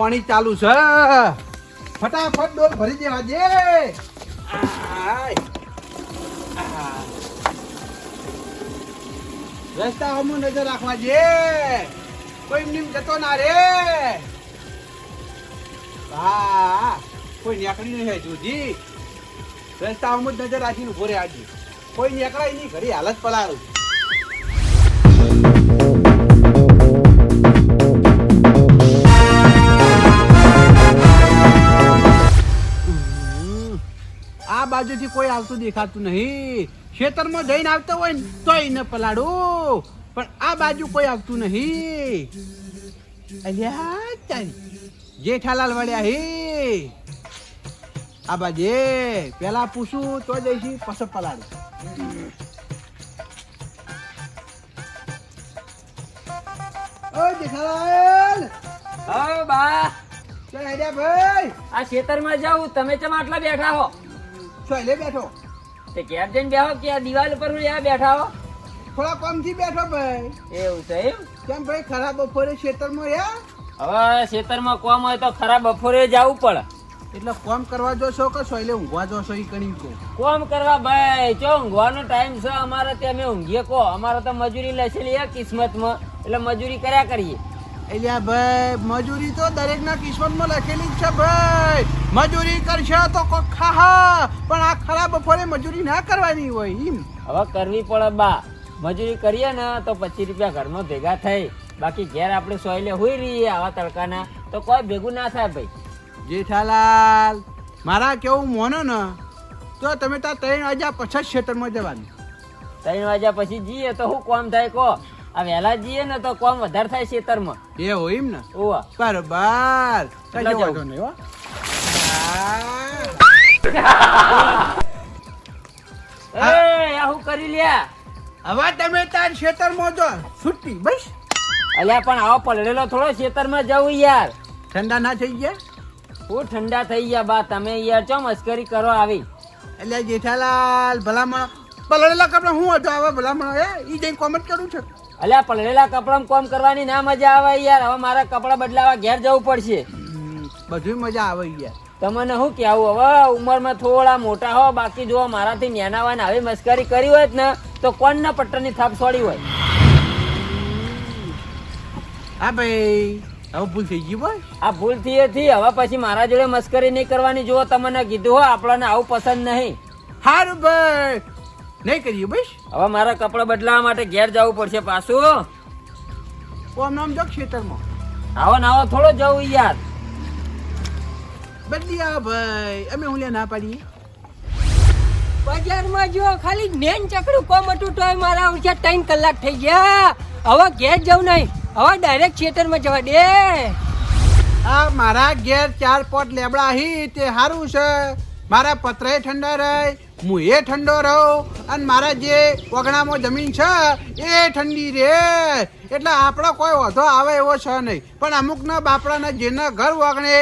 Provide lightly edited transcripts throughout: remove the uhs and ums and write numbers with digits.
પાણી ચાલુ છે. ફટાફટ ડોલ ભરી દેવા દે. રસ્તા હમું નજર રાખવા દે. કોઈ નીમ જતો ના રે. હા કોઈ નીકળી નહીં જુદી. રસ્તા હમું નજર રાખીને ઉભો રે આજે. કોઈ નીકળાય નહીં ઘડી હાલત પલાળું. આ બાજુથી કોઈ આવતું દેખાતું નહીં. ખેતરમાં જઈને આવતો હોય ને તોય ન પલાડું, પણ આ બાજુ કોઈ આવતું નહીં. અલ્યા તારી જેઠાલાલ વળ્યા હે આ બાજે. પેલા પૂછું તો જઈશી પછી પલાડું. ઓ જેઠાલાલ. હા બા, ચાલ હેડ્યા ભાઈ. આ ખેતરમાં જાઉં, તમે ચમ આટલા બેઠા હો? ચોલે બેઠો. તે ઘેર જઈને બેહો કે આ દિવાલ ઉપર બેઠા હો? થોડા કામથી બેઠો ભાઈ. એવું છે એમ? કેમ ભાઈ ખરાબ બપોરે ખેતરમાં રહ્યા? હવે ખેતરમાં કોમ હોય તો ખરા બપોરે જવું પડે. એટલે કોમ કરવા જોશો કે સોયલે ઊંઘવા જોશો ઈ કણી કો? કોમ કરવા ભાઈ, ચો ઊંઘવાનો ટાઈમ છે અમારે, ત્યાં અમે ઊંઘીએ કો. અમારે તો મજૂરી લેસેલી એ કિસ્મતમાં, એટલે મજૂરી કર્યા કરીએ. એટલે ભાઈ મજૂરી તો દરેકના કિસ્મતમાં લખેલી જ છે ભાઈ. મજૂરી કરશે તો કોક ખાહા, પણ આ ખરાબ બપોરે મજૂરી ના કરવાની હોય એમ. હવે કરવી પડે બા. મજૂરી કરીએ ને તો 25 રૂપિયા ઘરમાં ભેગા થઈ. બાકી ઘેર આપણે સોયલે હોઈ રહીએ આવા તડકાના તો કોઈ ભેગું ના થાય ભાઈ. જેઠાલાલ મારા કેવું મોનો ને તો તમે ત્યાં 3 વાગ્યા પછી ખેતરમાં જવાનું. 3 વાગ્યા પછી જઈએ તો શું કોમ થાય કો? આ વહેલા જઈએ ને તો કોમ વધારે થાય ખેતરમાં. એ હોય એમ ને? ઓવા બરાબર. કેટલા કશો જવું? વાંધો નહીં હો. એ આ હું કરી લ્યા? હવે તમે તાર ખેતરમાં જો છૂટી બસ. અલ્યા પણ આવો પલળેલો થોડો ખેતરમાં જવું યાર. ઠંડા ના થઈ ગયા? હું ઠંડા થઈ ગયા બા, તમે યાર ચો મસ્કરી કરો આવી. એટલે જેઠાલાલ ભલામણ પલળેલા કપડા હું હતો હવે ભલામણ ઈ જઈને કોમેન્ટ કરું છું. અલ્યા પલળેલા કપડામાં કોમ કરવાની ના મજા આવે યાર. હવે મારા કપડા બદલાવા ઘેર જવું પડશે. બધું મજા આવે યાર. તમને શું કેવું, હવે ઉંમરમાં થોડા મોટા હો, બાકી જો મારાથી નાના હોય ને આવી મસ્કરી કરી હોય ને તો કોણના પટ્ટાની થાપ છોડી હોય. હા ભાઈ હવે ભૂલ થઈ ગઈ ભાઈ. આ ભૂલ થઈ હતી, હવે પછી મારા જોડે મસ્કરી નહીં કરવાની. જો તમને કીધું હો આપણને આવું પસંદ નહીં. હારું ભાઈ નહીં કરીએ બસ. હવે મારા કપડા બદલાવા માટે ઘેર જવું પડશે પાછું. કોમ નામ જો ખેતરમાં આવો ને આવો થોડો જવું યાર. બદલી આવો ભાઈ. અમે હું લે ના પાડીએ? બજારમાં જો ખાલી નેન ચકડું કોમ હતું તોય મારા ઉઠ્યા 3 કલાક થઈ ગયા. હવે ઘેર જવું નહીં, હવે ડાયરેક્ટ થિયેટરમાં જવા દે. આ મારા ઘેર 4-5 લેબડા હી તે સારું છે. મારા પતરાય ઠંડા રહે, હું એ ઠંડો રહું, અને મારા જે વગણામાં જમીન છે એ ઠંડી રે. એટલે આપણો કોઈ વધો આવે એવો છે નહીં. પણ અમુકના બાપડાના જેના ઘર વગણે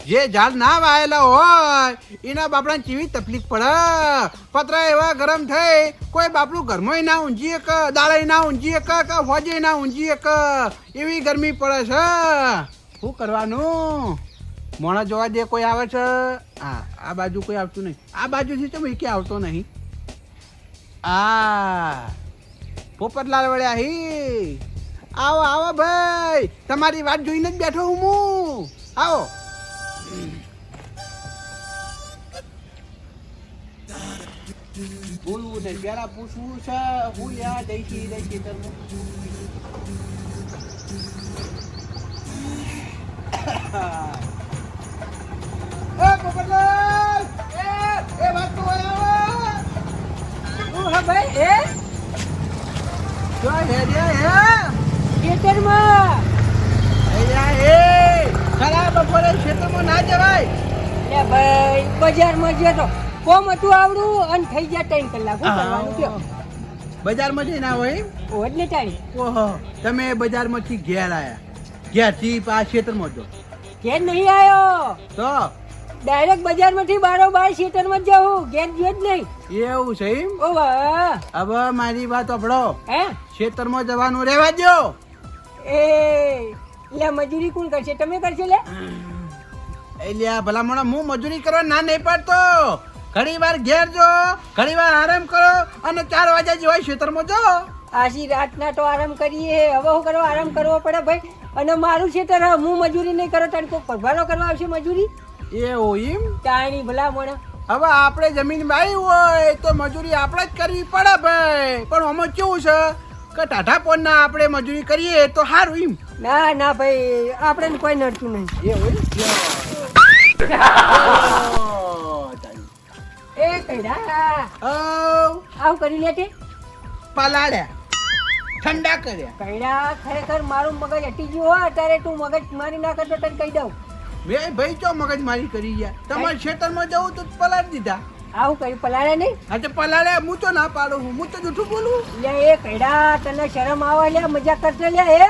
જે ઝાડ ના વાયેલા હોય એના બાપડાને કેવી તકલીફ પડે. પતરા એવા ગરમ થઈ કોઈ બાપડું ઘરમાં ના ઊંઘી એક, દાળે ના ઊંઘી એક, હોજે ના ઊંઘી એક, એવી ગરમી પડે છે. શું કરવાનું? મોણા જોવા દે કોઈ આવે છે? હા આ બાજુ કોઈ આવતું નહીં. આ બાજુથી તો કે આવતો નહીં. પોપટલાલ વળ્યા હી. આવો આવો ભાઈ, તમારી વાત જોઈને જ બેઠો હું. આવો. બોલવું છે પેલા પૂછવું છે હું લ્યા જઈશી ખેતરમાં. એ પોપટલાલ એ વાત તો આવો. હા ભાઈ, એ જો હેડ્યા હે થિયેટરમાં. હેડ્યા હે. ખરાબ બપોરે ખેતરમાં ના જવાય. લે ભાઈ બજારમાં જે તો કોમ હતું આવડું અને થઈ ગયા 3 કલાક. શું કરવાનું કયો? બજારમાં જઈને આવો એમ? ઓજ ને ટાણી. ઓહો તમે બજારમાંથી ઘેર આયા, ઘેરથી આ ખેતરમાં જો ઘેર નહીં આવ્યો, તો ડાયરેક્ટ બજારમાંથી બારોબાર થિયેટરમાં જ જાઉં. ઘેર ગયો જ નહીં. એવું છે એમ? ઓ વાહ. હવે મારી વાત સાંભળો. હે ખેતરમાં જવાનું રહેવા દો. એ એટલે મજૂરી કોણ કરશે? તમે કરશો લે? એટલે આ ભલામણ હું મજૂરી કરવા ના નહીં પાડતો. ઘણી વાર ઘેર જો, ઘણી વાર આરામ કરો અને 4 વાગ્યા જેવા ખેતરમાં જો. આશી રાતના તો આરામ કરીએ, હવે શું કરવા આરામ કરવો પડે ભાઈ? અને મારું ખેતર હું મજૂરી નહીં કરો તારે કોઈ પરભારો કરવા આવશે મજૂરી? એવું એમ? તાણી ભલામણ. હવે આપણે જમીન વાવી હોય તો મજૂરી આપણે જ કરવી પડે ભાઈ. પણ આમાં કેવું છે કે ટાઢા પોનના આપણે મજૂરી કરીએ તો સારું એમ. ના ના ભાઈ, આપણે કોઈ નડતું નહીં. એવું એ કઈડા આવું કરી લે તે પલાળ્યા, ઠંડા કર્યા. કઈડા ખરેખર મારું મગજ હટી ગયું હોય અત્યારે. તું મગજ મારી ના કરતો તને કહી દઉં. મેં ભાઈ ચો મગજ મારી કરી ગયા. તમારે ખેતરમાં જવું તો પલાળી દીધા. આવું કર્યું પલાળે નહીં? હા તો પલાળ્યા. હું તો ના પાડું છું, હું તો જૂઠું બોલું. લે એ કઈડા તને શરમ આવે લે? મજાક કરતો લે એ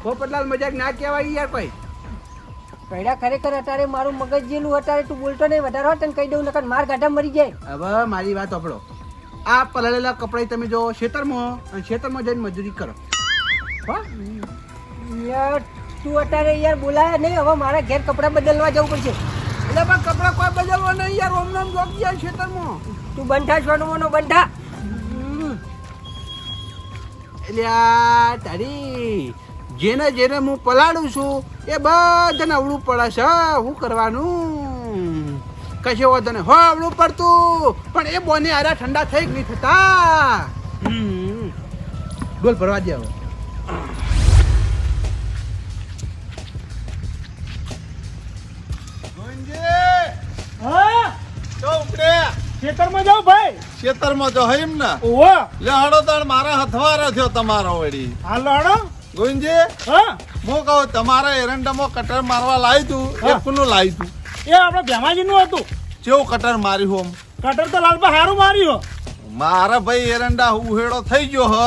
પોપટલાલ મજાક ના કહેવાય યાર કોઈ. કઈડા ખરેખર અત્યારે મારું મગજ જેલું અત્યારે તું બોલતો નહીં વધારે તને કહી દઉં નકર માર ગાઢા મરી જાય. હવે મારી વાત સાંભળો. આ પલાળેલા કપડા તમે જો ખેતરમાં અને ખેતરમાં જઈને મજૂરી કરો. હા યાર તું અત્યારે યાર બોલાય નહીં. હવે મારા ઘેર કપડાં બદલવા જવું પડશે. એટલે પણ કપડા કોઈ બદલવા નહીં યાર. ઓમ નામ જોગ જાય ખેતરમાં. તું બંધા છોડવાનો બંધા. એટલે આ તારી જેને જેને હું પલાળું છું એ બધાને અવળું પડે છે. શું કરવાનું? કશે વાંધો નહીં. હો અવળું પડતું પણ એ બોને આરા ઠંડા થઈ જ નહીં થતા. ડોલ ભરવા દે હવે. ખેતરમાં જાવ ભાઈ. ખેતરમાં જો હેમ ને ઓહો લે હડો તાણ મારા હથવારો થયો તમારો વળી. હાલો હાલો. ગોવિંદજી હા હું કહું તમારા એરંડામાં કટર મારવા લાવી તું હા. એ કોનું લાવી તું? એ આપણે ભેમાજી નું હતું. કેવું કટર માર્યું હોમ? કટર તો લાલબા હારું માર્યું. મારા ભાઈ એરંડા ઉહેડો થઈ ગયો હ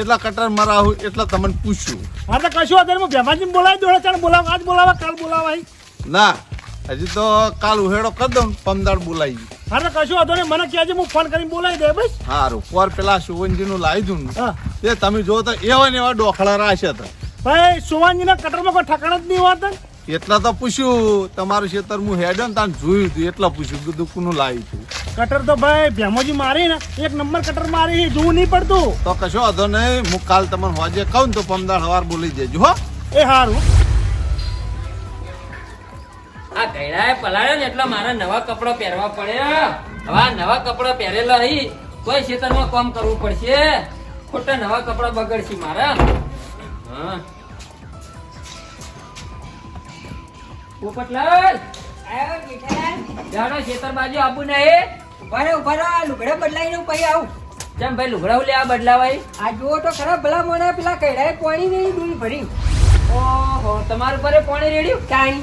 એટલે કટર મરાવું એટલે તમને પૂછ્યું. હા તો કશું અત્યારે હું ભેમાજી બોલાવી દઉં. ચાલ બોલાવ, આજ બોલાવા કાલ બોલાવાય. ના હજી તો કાલ ઉહેડો કરી દઉં પમદાડ બોલાવી. હા તો કશું હતો ને મને કહેજે, હું ફોન કરીને બોલાવી દે બસ. સારું પર પેલા સુવનજી નું લાવી દઉં ને હા તે તમે જો તો એવા ને એવા ડોખલા રાશે તો ભાઈ સુવાનજીના કટરમાં કોઈ ઠકાણ જ નહીં હોતા. એટલા તો પૂછ્યું. તમારું ખેતર હું હેડ્યો ને તાન જોયું હતું એટલે પૂછ્યું કીધું કોનું લાવી તું. કટર તો ભાઈ ભેમોજી મારી ને એક નંબર કટર મારી, જોવું નહીં પડતું. તો કશો વાંધો નહીં. હું કાલ તમને હોજે કહું તો પમદાડ સવાર બોલી દેજો હો. એ હારું. આ ગયડાએ પલાળ્યો ને એટલે મારા નવા કપડા પહેરવા પડ્યા. હવે આ નવા કપડા પહેરેલા નહીં કોઈ ખેતરમાં કામ કરવું પડશે. ખોટા નવા કપડા બગડશે મારા. હા પોપટલાલ આયો જેઠાલાલ. જાણો ખેતર બાજુ આબુ નહીં. ઉભા રહો લુગડા બદલાઈને પછી આવું. કેમ ભાઈ લુગડા લે આ બદલાવાય? આ જુઓ તો ખરા ભલા મોણા પેલા કઈડાએ પાણી નહીં ડૂલ ભરી. ઓહો તમારા પર પાણી રેડ્યું. કાઈ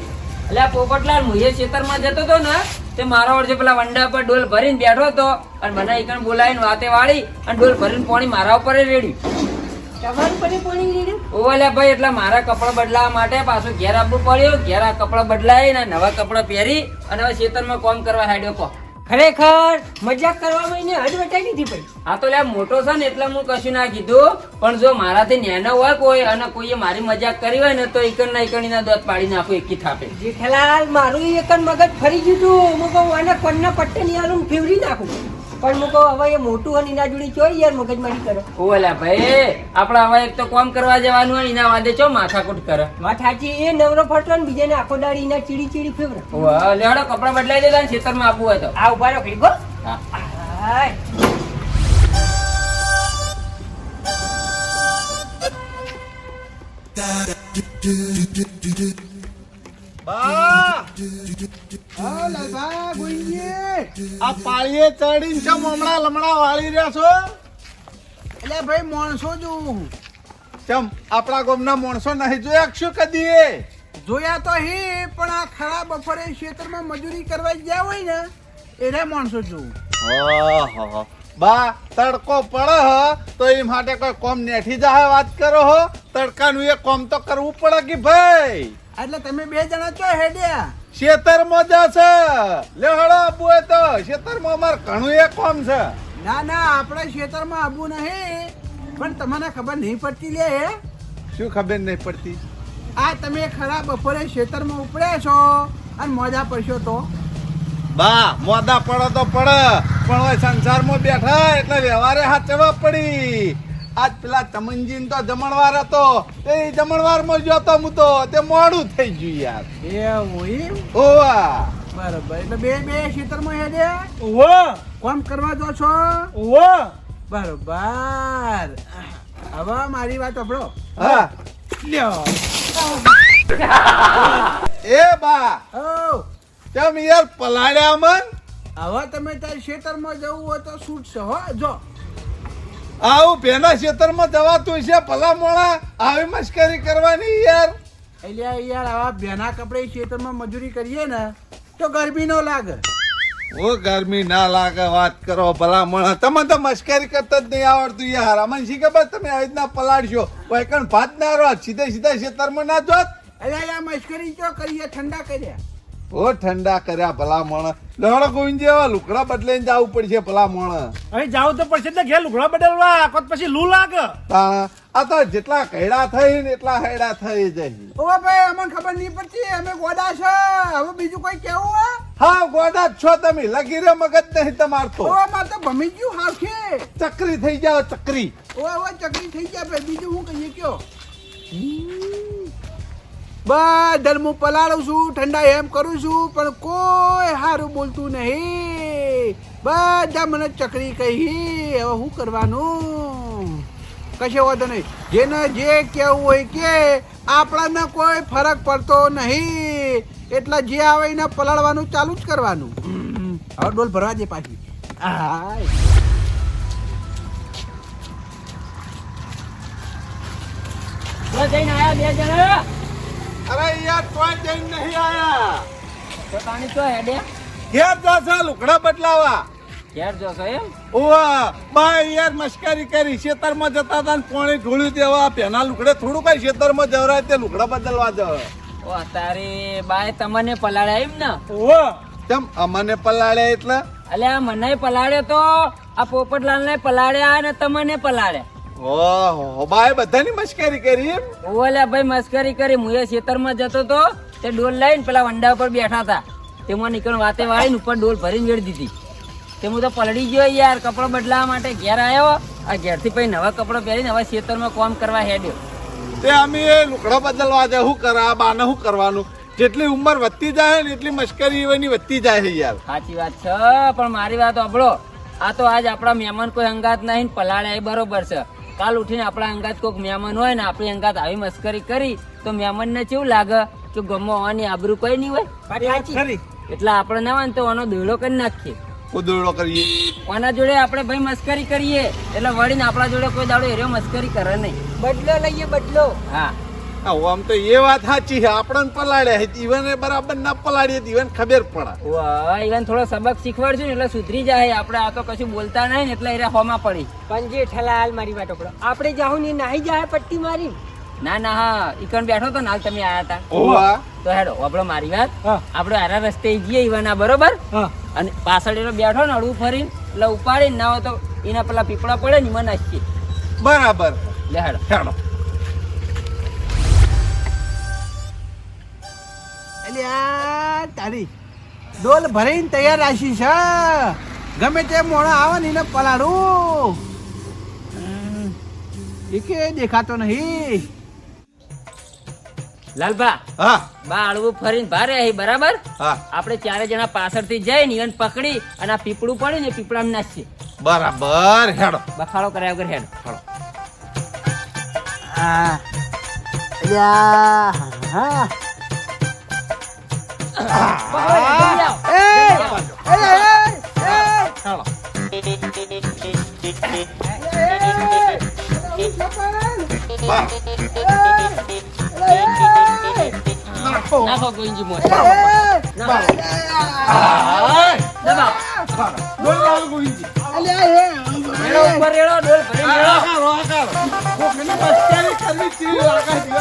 એટલે આ પોપટલાલ હું એ ખેતરમાં જતો હતો ને તે મારા વચ્ચે પેલા વંડા પર ડોલ ભરીને બેઠો હતો અને મને એકણ બોલાવીને વાતે વાળી અને ડોલ ભરીને પાણી મારા ઉપર રેડ્યું. તમારું પર પાણી રેડ્યું? ઓલે ભાઈ એટલે મારા કપડા બદલાવા માટે પાછું ઘેર આવવું પડ્યું. ઘેર આ કપડા બદલાઈને નવા કપડા પહેરી અને હવે ખેતરમાં કામ કરવા હાડ્યો કો. ખરેખર મજાક કરવામાં એને હદ વટાઈ દીધી પડી. આ તો લે મોટો છે ને એટલે હું કશું ના કીધું. પણ જો મારાથી નાનો હોય કોઈ અને કોઈએ મારી મજાક કરી હોય ને તો ઈકણ ના ઈકણીના દોત પાડી નાખું એકી થાપે. જેઠાલાલ મારું એકન મગજ ફરી ગયું તું. હું કહું આને કોણના પટ્ટે ની આલું ફેવરી નાખું. પણ હું કહું હવે એ મોટું હોય એના જોડે ચોય યાર મગજ મારી કરો. ઓલે ભાઈ આપડે હવે એક તો કામ કરવા જવાનું હોય એના વાદે ચો માથાકૂટ કરે. વાત સાચી. એ નવરો ફરતો ને બીજાને આખો દાડી એના ચીડી ચીડી ફેવરે. લેવડો કપડા બદલાઈ દેતા ને ખેતરમાં આપવું હોય તો. આ ઉભા રહો ખરી ગો. હા. હાય. બા હા લાલભા ગોઈજી. આ પાળીએ ચડીને ચમ હમણાં લમણા વાળી રહ્યા છો? એટલે ભાઈ માણસો જોઉં. ચમ આપણા ગામના માણસો નહીં જોયા શું કદી? જોયા તો હી પણ આ ખરા બપોરે ખેતરમાં મજૂરી કરવા ગયા હોય ને એને માણસો જોઉં. ઓહો બા તડકો પડે હ તો એ માટે કોઈ કોમ નેઠી જાય વાત કરો હો. તડકાનું એ કોમ તો કરવું પડે કે ભાઈ. એટલે તમે 2 જણા ચો હેડ્યા? ખેતરમાં જશે લે હળો આબુ હોય તો ખેતરમાં અમાર ઘણું એ કોમ છે. ના ના આપણા ખેતરમાં આવું નહીં પણ તમને ખબર નહીં પડતી લે હે. શું ખબર નહીં પડતી? આ તમે ખરા બપોરે ખેતરમાં ઉપડ્યા છો અને મોજા પડશો તો બા મોદા પડે તો પડે પણ હવે સંસારમાં બેઠા એટલે વ્યવહારે હાચવા પડી. આજ પેલા ચમનજીન તો જમણવાર હતો એ જમણવારમાં ગયો તો હું તો તે મોડું થઈ ગયું યાર. એવું એમ? ઓવા બરોબર એટલે બે ખેતરમાં હેડે ઓવો કોમ કરવા જો છો ઓવો બરોબર. હવે મારી વાત સાંભળો. હા લ્યો એ બા ઓ તેમ યાર પલાડ્યા મન. હવે તમે તાર ખેતરમાં જવું હોય તો છૂટ છે હો. જો આવું પેના ખેતરમાં જવાતું છે ભલા મોણા આવી મશ્કરી કરવાની યાર. એટલે યાર આવા બેના કપડે ખેતરમાં મજૂરી કરીએ ને તો ગરમી નો લાગે. ઓ ગરમી ના લાગે વાત કરો ભલા મોણા. તમે તો મશ્કરી કરતા જ નહીં આવડતું યાર. અમને શી ખબર તમે આવી રીતના પલાડશો કોઈ કણ ભાત ના રહો સીધા ખેતરમાં ના જોત. એટલે આ મશ્કરી ચો કરીએ ઠંડા કર્યા. ઓ ઠંડા કર્યા ભલા મોણા. લહણો ગોવિંદ જેવા લુકડા બદલાઈને જવું પડશે ભલા મોણા. અહીં જાવ તો પડશે એટલે ઘેર લુગડા બદલવા આખો પછી લૂ લાગે. તાણા આ તો જેટલા કૈડા થઈ ને એટલા હેડા થઈ જાય. ઓ ભાઈ અમને ખબર નહીં પડતી અમે ગોડા છે. હવે બીજું કોઈ કેવું હે? હા ગોડા જ છો તમે. લગીરે મગજ નહીં તમાર તો. ઓ માર તો ભમી ગયું હાવ છે. ચકરી થઈ જાવ ચકરી. ઓ હવે ચકરી થઈ ગયા ભાઈ. બીજું હું કહીએ કયો બધર હું પલાળું છું ઠંડા એમ કરું છું પણ કોઈ સારું બોલતું નહીં. બધા મને ચકરી કહી. હવે શું કરવાનું? કશે વાંધો નહીં. જેને જે કેવું હોય કે આપણને કોઈ ફરક પડતો નહીં. એટલે જે આવે એને પલાળવાનું ચાલુ જ કરવાનું. હવે ડોલ ભરવા દે પાછી. હાય જઈને આયા બે જણા અરે યાર કોઈ જઈને નહીં આયા. તો તાણી તો હેડે ઘેર જશે લુકડા બદલાવા. ઘેર જોશો એમ? ઓવા બા યાર મશ્કરી કરી. ખેતરમાં જતા હતા ને પાણી ઢોળ્યું દેવા પેના લુકડે થોડું કઈ ખેતરમાં જવરાય તે લુકડા બદલવા જવે. ઓ તારી બાય તમને પલાળ્યા એમ ને? ઓવો કેમ અમને પલાળ્યા એટલે? અલ્યા મને પલાળ્યો તો આ પોપટલાલ ને પલાળ્યા અને તમને પલાળ્યા. ઓહો બાએ બધાની મશ્કરી કરી એમ? ઓલ્યા ભાઈ મસ્કરી કરી. હું એ ખેતરમાં જતો તો તે ડોલ લઈને પેલા વંડા ઉપર બેઠા હતા. તેમાં નીકળ વાતે વાળીને ઉપર ડોલ ભરીને વેડી દીધી. તે હું તો પલળી ગયો યાર કપડો બદલાવા માટે. ઘેર આવ્યો આ ઘેરથી પછી નવા કપડો પહેરીને હવે ખેતરમાં કામ કરવા હેડ્યો. તે અમે એ લુકડા બદલવા જાય શું કરે આ બાને શું કરવાનું? જેટલી ઉંમર વધતી જાય ને એટલી મશ્કરી એની વધતી જાય છે યાર. સાચી વાત છે પણ મારી વાત સાંભળો. આ તો આજ આપણા મહેમાન કોઈ અંગાત નહીં પલાળ્યા એ બરોબર છે. કાલ ઉઠીને આપણા અંગાત કોઈક મહેમાન હોય ને આપણી અંગાત આવી મસ્કરી કરી તો મહેમાનને કેવું લાગે કે ગમો હોવાની આબરૂ કોઈ નહીં હોય. ખરી એટલે આપણે ના હોય ને તો આનો દોડો કરી નાખીએ. ઉદોડો કરીએ કોના જોડે આપણે ભાઈ મસ્કરી કરીએ એટલે વળીને આપણા જોડે કોઈ દાડો એરો મસ્કરી કરે નહીં. બદલો લઈએ બદલો. હા આમ તો એ વાત સાચી છે. આપણને પલાળ્યા છે ઈવન બરાબર ના પલાળીએ ઈવન ખબર પડે. ઇવન થોડો સબક શીખવાડશું ને એટલે સુધરી જાય. આપણે આ તો કશું બોલતા નહીં ને એટલે એરા હોમાં પડી. પણ જે ઠલાલ મારી વાત ઓપડો આપણે જાહું ને નાહી જાય પટ્ટી મારી. ના ના હા ઈકણ બેઠો તો નાલ તમે આયા હતા ઓવા તો હેડો આપણો મારી વાત. હા. આપણે આરા રસ્તે જઈએ ઈવાના બરોબર હા અને પાછળ એનો બેઠો ને અડવું ફરીને એટલે ઉપાડીને ના હોય તો એના પેલા પીપળા પડે ને એમાં નાખીએ. બરાબર લે હેડો હેડો. એટલે આ તારી ડોલ ભરીને તૈયાર રાખી છે. ગમે તે મોણા આવે ને એને પલાળું. એકે દેખાતો નહીં. લાલભા હા બા અડવું ફરીને ભારે અહીં બરાબર. હા આપણે ચારે જણા પાછળથી જઈને ઈવન પકડી અને આ પીપળું પડી ને પીપળામાં નાખીએ. બરાબર હેડો. બખાડો કર્યા વગર હેડો. હા એટલે આ હા પકડો, જલ્દી આવો. એ જલ્દી આવો. બા નાખો ગોવિંદજી મોય. બા દબાવો. ડોલ લાવો ગોવિંદજી. રેડો ઉપર રેડો ડોલ ભરીને રેડો. કોકની મસ્કરી કરવી ચી લાગે છે.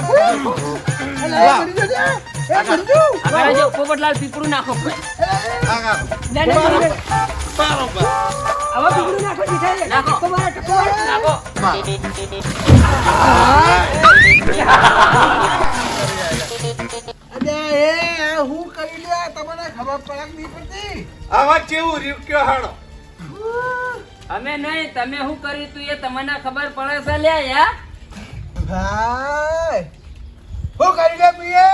આગળ જો પોપટલાલ પીપળું નાખો ભાઈ. આગળ લે, લે, લે. બરાબર હવે બીજું નાખો દીઠા નાખો. ટકો મારો ટકો મારો. નાખો. બા અરે એ હું કરી લ્યા તમને ખબર પડે કે નહીં પડતી? આવા કેવું રહ્યું કયો હાડો અમે નહીં, તમે શું કર્યું તું એ તમને ખબર પડે છે લ્યા યા? ભાઈ હું કરી લ્યા પીએ?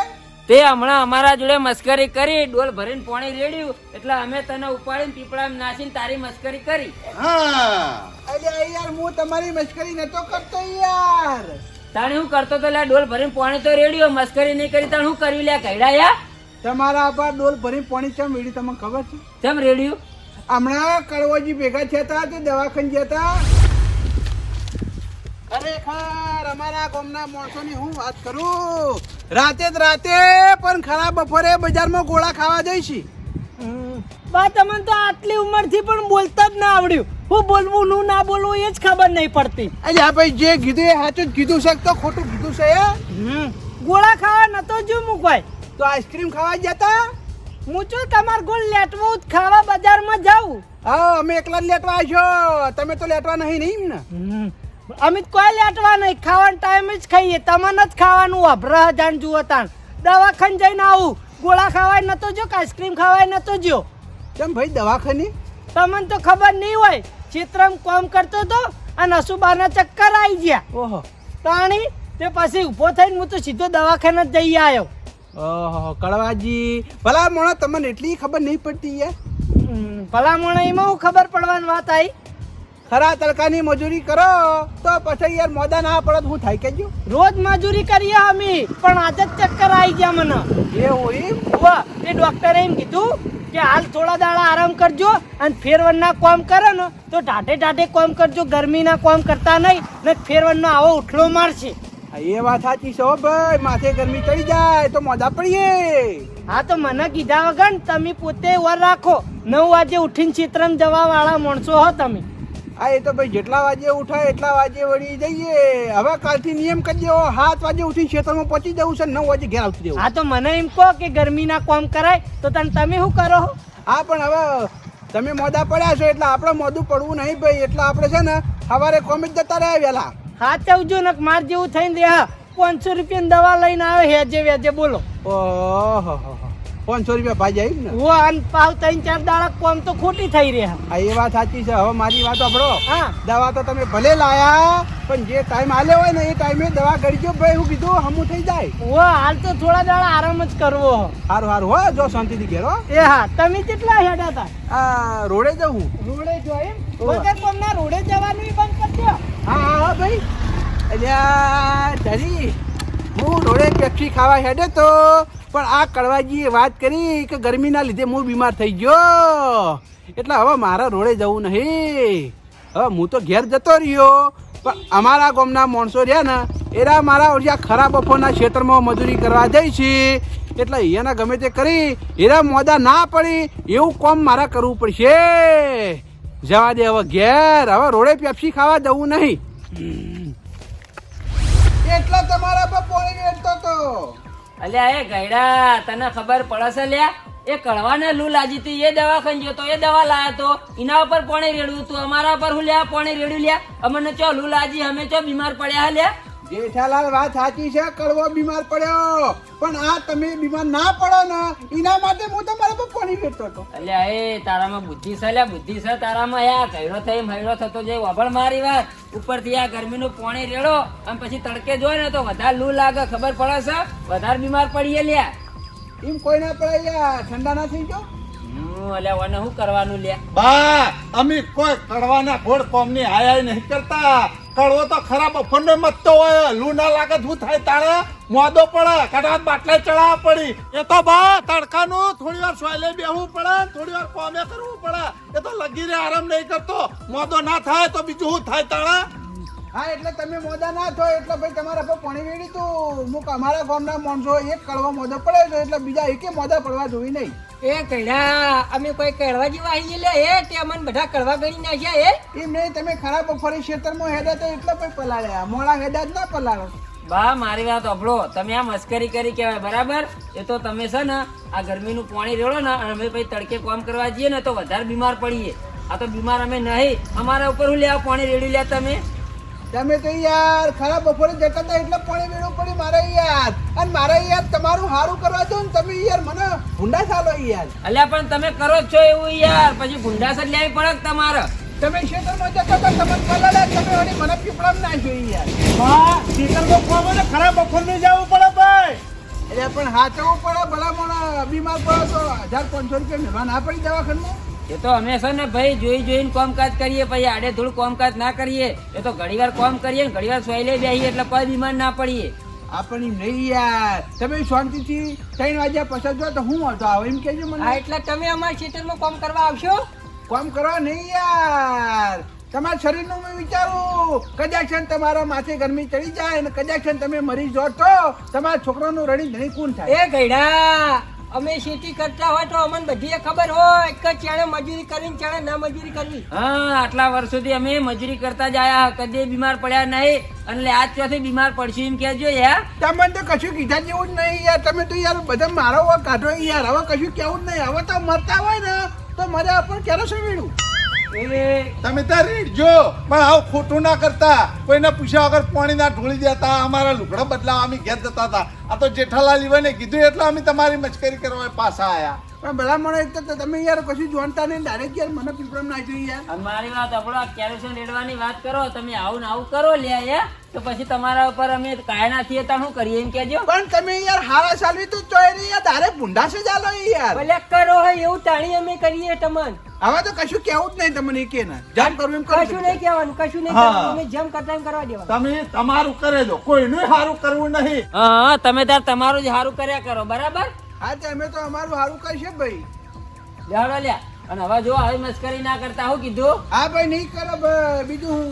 તે હમણાં અમારા જોડે મસ્કરી કરી, ડોલ ભરીને પાણી રેડ્યું એટલે અમે તને ઉપાડીને પીપળામાં નાખીને તારી મસ્કરી કરી. હા અરે યાર હું તમારી મસ્કરી નતો કરતો યાર. તાણે હું કરતો તો લ્યા, ડોલ ભરીને પાણી તો રેડ્યો, મસ્કરી નહીં કરી. તાણે હું કર્યું લ્યા કઈડા યા? તમારા પર ડોલ ભરી પાણી ચમ વેડી તમને ખબર છે? કેમ રેડ્યું? હમણાં કડવાજી ભેગા થયા હતા તે દવાખાને ગયા હતા. ખરેખર અમારા ગામના માણસોની હું વાત કરું, રાતે જ રાતે પણ ખરા બપોરે બજારમાં ગોળા ખાવા જઈશી. બા તમને તો આટલી ઉંમરથી પણ બોલતા જ ના આવડ્યું. હું બોલવું હું ના બોલવું એ જ ખબર નહીં પડતી. અલ્યા ભાઈ જે કીધું એ સાચું જ કીધું છે તો ખોટું કીધું છે એ? ગોળા ખાવા નતો જો મૂકવાય તો આઈસ્ક્રીમ ખાવા ગયા હતા? હું જો તમાર ગોળ લેટવું જ ખાવા બજારમાં જાઉં. હા અમે એકલા જ લેટવા આવ્યો, તમે તો લેટવા નહીં નહીં ને? અમે તો કોઈ લેટવા નહીં, ખાવાનો ટાઈમ જ ખાઈએ. તમને જ ખાવાનું અભરા જાણ જુઓ તાણ. દવાખાને જઈને આવું, ગોળા ખાવાય નતો જો કે આઈસ્ક્રીમ ખાવાય નતો જો. કેમ ભાઈ દવાખાને? તમને તો ખબર નહીં હોય, ચિત્રમ કામ કરતો તો અને અસુબાના ચક્કર આવી ગયા. ઓહો તાણી તે પછી ઊભો થઈને હું તો સીધો દવાખાને જ જઈ આવ્યો. ઓહો કડવાજી ભલા મોણો તમને એટલી ખબર નહીં પડતી યાર. ભલામણ એમાં હું ખબર પડવાની વાત આવી. ખરા તડકાની મજૂરી કરો તો પછી યાર મોદા ના પડે તો હું થાય કેજો. રોજ મજૂરી કરીએ અમે, પણ આજે જ ચક્કર આવી ગયા મને. એવું એમ? વાહ, એ ડોક્ટરે એમ કીધું કે હાલ થોડા દાડા આરામ કરજો અને ફેરવનના કામ કરે ને તો ટાઢે ટાઢે કામ કરજો, ગરમીના કામ કરતા નહીં ને ફેરવનનો આવો ઉઠલો મારશે. હા, એ વાત સાચી છે હો ભાઈ, માથે ગરમી ચડી જાય તો મોદા પડીએ. હા તો મને કીધા વગર ને તમે પોતે વર રાખો. 9 વાગે ઉઠીને ચિત્રમ જવા વાળા માણસો હો તમે. હા એ તો ભાઈ જેટલા વાગે ઉઠાય એટલા વાગે વળી જઈએ. હવે કાલથી નિયમ કરી દેવો, 7 વાગે ઉઠી ખેતરમાં પહોંચી જવું છે, 9 વાગે ઘેર આવતી જવું. હા તો મને એમ કહો કે ગરમીના કામ કરાય તો તમે શું કરો? હા પણ હવે તમે મોદા પડ્યા છો એટલે આપણે મોદું પડવું નહીં ભાઈ, એટલે આપણે છે ને સવારે કોમે જ જતા રહ્યા વહેલા. હા ચાવજો ને માર જેવું થઈને રે. 500 રૂપિયાની દવા લઈને આવે હેજે વેજે બોલો. ઓહો 500 રૂપિયા ભાઈ આવી ને? ઓ અન પાવ 3-4 દાડા કોમ તો ખોટી થઈ રહ્યા. હા એ વાત સાચી છે. હવે મારી વાત સાંભળો, હા દવા તો તમે ભલે લાયા પણ જે ટાઈમ આલ્યો હોય ને એ ટાઈમે દવા ગળજો ભાઈ. હું કીધું હમું થઈ જાય. ઓ હાલ તો થોડા દાડા આરામ જ કરવો. સારું સારું હો, જો શાંતિથી ઘેર હો. એ હા તમે કેટલા હેડા હતા? આ રોડે જવું. રોડે જો એમ વગર કોમના રોડે જવાનું બંધ કરી દો. હા હા હા ભાઈ. અલ્યા ધરી હું રોડે પેપ્સી ખાવા હેડે તો પણ આ કડવાજીએ વાત કરી કે ગરમીના લીધે હું બીમાર થઈ ગયો એટલે હવે મારા રોડે જવું નહીં. હવે હું તો ઘેર જતો રહ્યો પણ અમારા ગામના માણસો રહ્યા ને એરા મારા ઓરિયા ખરા બપોરના ક્ષેત્રમાં મજૂરી કરવા જાય છે એટલે અહીંયાના ગમે તે કરી એરા મોદા ના પડી એવું કામ મારા કરવું પડશે. જવા દે હવે ઘેર, હવે રોડે પેપ્સી ખાવા જવું નહીં. એટલા તમારા પર પોણી વેચતો તો. અલ્યા એ ગયડા તને ખબર પડે છે લ્યા? એ કડવાને લૂ લાગી હતી, એ દવાખાને ગયો તો, એ દવા લાયો તો, એના ઉપર પાણી રેડ્યું તું. અમારા પર હું લ્યા પાણી રેડ્યું લ્યા? અમને ચો લૂ લાગી, અમે ચો બીમાર પડ્યા લ્યા? જેઠાલાલ વાત સાચી છે, કડવો બીમાર પડ્યો પણ આ તમે બીમાર ના પડો ને એના માટે હું તમારા પર પાણી વેચતો હતો. અલ્યા એ તારામાં બુદ્ધિ છે લ્યા, બુદ્ધિ છે તારામાં. યા કયરો થઈ મયરો થતો જાય. વાભળ મારી વાત, ઉપરથી આ ગરમીનું પાણી રેડો અને પછી તડકે જોય ને તો વધારે લૂ લાગે. ખબર પડે છે? વધારે બીમાર પડીએ લ્યા. એમ કોઈ ના પડે યાર, ઠંડા ના થઈ ગયો. અલ્યા ઓને શું કરવાનું લ્યા? બા અમે કોઈ કડવાના ઘોડ કોમની હાય નહીં કરતા. કડવો તો ખરાબ બફોરનો મતતો હોય, લૂ ના લાગે શું થાય તારે? મોદો પડે, કડાત બાટલા ચડાવવા પડી. એ તો બા તડકાનું થોડી વાર સોયલે બેહવું પડે, થોડી વાર કોમે કરવું પડે. એ તો લગીને આરામ નહીં કરતો. મોદો ના થાય તો બીજું શું થાય તારે? હા એટલે તમે મોદા ના થયો એટલે ભાઈ તમારા પર પાણી વેડી તું. હું અમારા ગામના માણસો એક કડવો મોદો પડે છે એટલે બીજા એકે મોદા પડવા જોઈ નહીં. એ કઈડા અમે કોઈ કડવા જેવા આવીએ લે એ તે અમને બધા કડવા ગણી નાખ્યા. એમ નહીં, તમે ખરા બફોરી ક્ષેત્રમાં હેડા તો એટલે ભાઈ પલાળ્યા, મોડા હેડા જ ના પલાળો. બા મારી વાત સાંભળો, તમે આ મસ્કરી કરી કહેવાય બરાબર? એ તો તમે છે ને આ ગરમીનું પાણી રેડો ને અને અમે પછી તડકે કામ કરવા જઈએ ને તો વધારે બીમાર પડીએ. આ તો બીમાર અમે નહીં, અમારા ઉપર હું લે પાણી રેડી લે તમે. તમે તો યાર ખરા બપોરે જતા હતા એટલે પાણી વેળું પડી મારે યાર. અને મારે યાર તમારું સારું કરવા દો ને તમે યાર મને ભૂંડા ચાલો યાર. અલ્યા પણ તમે કરો જ છો એવું યાર, પછી ગુંડાસ જ લેવી પડે કે તમારે. તમે ખેતરમાં જતા હતા તમે કલર તમે વળી મને પીપળામાં નાખ્યો યાર. હા ખેતરમાં કામ હોય ને ખરાબ બપોર નહીં જવું પડે ભાઈ. એટલે પણ હાચવું પડે ભલામણ બીમાર પડે તો 1500 રૂપિયા મેળવા ના પડી દવાખાનમાં. એ તો અમે છે ને ભાઈ જોઈ જોઈને કામકાજ કરીએ, પછી આડે થોડું કામકાજ ના કરીએ. એ તો ઘણી વાર કામ કરીએ ને ઘણી વાર સોયલે બેસીએ એટલે કોઈ બીમાર ના પડીએ. આપણે નહીં યાર તમે શાંતિથી 3 વાગ્યા પછી જો તો હું હતો આવો એમ કહેજો મને. હા એટલે તમે અમારા ખેતરમાં કામ કરવા આવશો? કામ કરવા નહીં યાર, તમારા શરીરનું મેં વિચારું. કદાચ છે ને તમારા માથે ગરમી ચડી જાય ને કદાચ છે ને તમે મરી જાઓ તો તમારા છોકરાનું રડી ધણી કોણ થાય? એ ગયડા અમે ખેતી કરતા હોય તો અમને બધી ખબર હોય કે ચાણે મજૂરી કરીને ચાણે ના મજૂરી કરવી. હા આટલા વર્ષોથી અમે મજૂરી કરતા જ આયા, કદી બીમાર પડ્યા નહીં. અને આજ ચોથી બીમાર પડશું એમ કહેજો યાર. તમને તો કશું કીધા જેવું જ નહીં યાર. તમે તો યાર બધા મારો વક કાઢો યાર. હવે કશું કેવું જ નહીં. હવે તો મરતા હોય ને તો મર્યા પણ ક્યારે સમેડું. તમે ત્યાં રેડજો, પણ આવું ખોટું ના કરતા. કોઈને પૂછ્યા વગર પાણી ના ઢોળી દેતા, અમારા લુગડા બદલાવા અમે ઘેર જતા હતા. આ તો જેઠાલાલ ઈવાને કીધું એટલે અમે તમારી મશ્કરી કરવા પાછા આયા. પણ ભલા મને એક તો તમે યાર કશું જોણતા નહીં ડાયરેક્ટ યાર મને પીપળામાં નાખી યાર. અને મારી વાત આપણો કેરોસીન રેડવાની વાત કરો, તમે આવું ને આવું કરો લે યાર, તો પછી તમારા ઉપર અમે કાયના થઈએ તો શું કરીએ એમ કહેજો. પણ તમે યાર હારા ચાલવી તો ચોય નહીં યાર. તારે ભૂંડા છે ચાલો યાર. ભલે કરો હોય એવું તાણી અમે કરીએ તમને. હવે તો કશું કેવું જ નહીં તમને કે ના જાણ કરવું એમ કરો. કશું નહીં કહેવાનું, કશું નહીં હા. કહેવાનું. અમે જેમ કરતા એમ કરવા દેવાનું. તમે તમારું કરે દો, કોઈનું સારું કરવું નહીં. હા તમે તાર તમારું જ સારું કર્યા કરો, બરાબર? હા તો અમે તો અમારું સારું કરશે ભાઈ. લેવડો લ્યા. અને હવે જો આવી મસ્કરી ના કરતા હું કીધું. હા ભાઈ નહીં કરો ભાઈ. બીજું હું